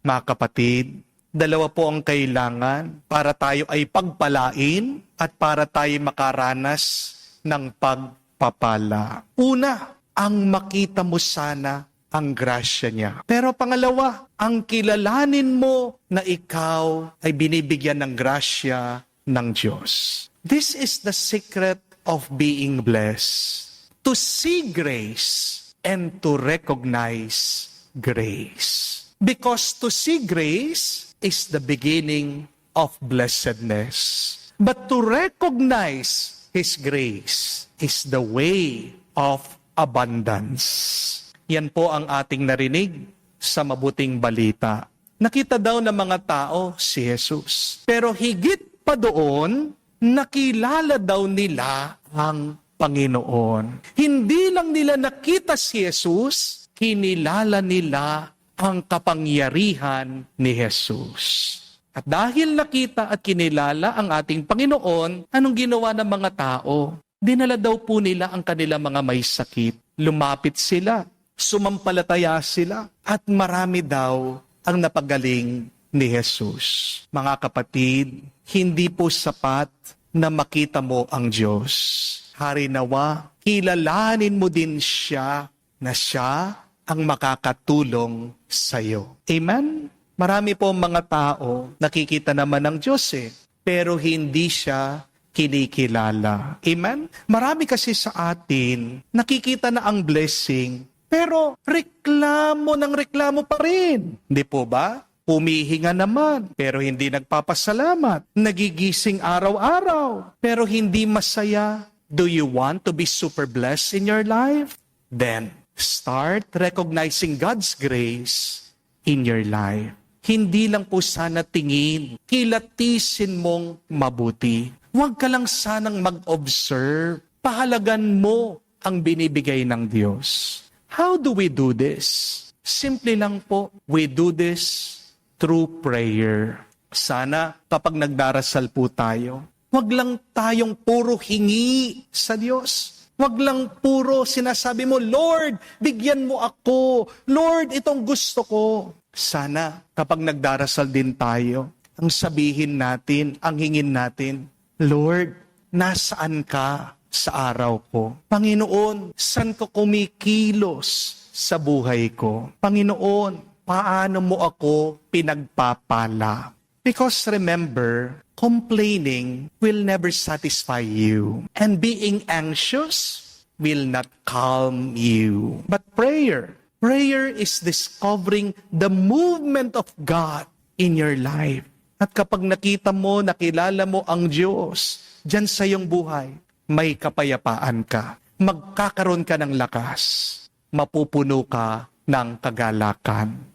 Mga kapatid, dalawa po ang kailangan para tayo ay pagpalain at para tayo makaranas ng pagpapala. Una, ang makita mo sana ang grasya niya. Pero pangalawa, ang kilalanin mo na ikaw ay binibigyan ng grasya ng Diyos. This is the secret of being blessed. To see grace and to recognize grace. Because to see grace is the beginning of blessedness. But to recognize His grace is the way of abundance. Yan po ang ating narinig sa mabuting balita. Nakita daw ng mga tao si Jesus. Pero higit pa doon, nakilala daw nila ang Panginoon. Hindi lang nila nakita si Jesus, kinilala nila ang kapangyarihan ni Jesus. At dahil nakita at kinilala ang ating Panginoon, anong ginawa ng mga tao? Dinala daw po nila ang kanilang mga may sakit. Lumapit sila, sumampalataya sila, at marami daw ang napagaling ni Jesus. Mga kapatid, hindi po sapat na makita mo ang Diyos. Hari nawa, kilalanin mo din siya na siya ang makakatulong sa iyo. Amen? Marami po mga tao, nakikita naman ng Diyos pero hindi siya kinikilala. Amen? Marami kasi sa atin, nakikita na ang blessing, pero reklamo ng reklamo pa rin. Hindi po ba? Humihinga naman, pero hindi nagpapasalamat. Nagigising araw-araw, pero hindi masaya. Do you want to be super blessed in your life? Then, start recognizing God's grace in your life. Hindi lang po sana tingin, kilatisin mong mabuti. Huwag ka lang sanang mag-observe. Pahalagan mo ang binibigay ng Diyos. How do we do this? Simple lang po, we do this through prayer. Sana kapag nagdarasal po tayo, wag lang tayong puro hingi sa Diyos. Wag lang puro sinasabi mo, Lord, bigyan mo ako. Lord, itong gusto ko. Sana kapag nagdarasal din tayo, ang sabihin natin, ang hingin natin, Lord, nasaan ka sa araw ko? Panginoon, saan ko kumikilos sa buhay ko? Panginoon, paano mo ako pinagpapala? Because remember, complaining will never satisfy you. And being anxious will not calm you. But prayer is discovering the movement of God in your life. At kapag nakita mo, nakilala mo ang Diyos dyan sa iyong buhay, may kapayapaan ka. Magkakaroon ka ng lakas. Mapupuno ka ng kagalakan.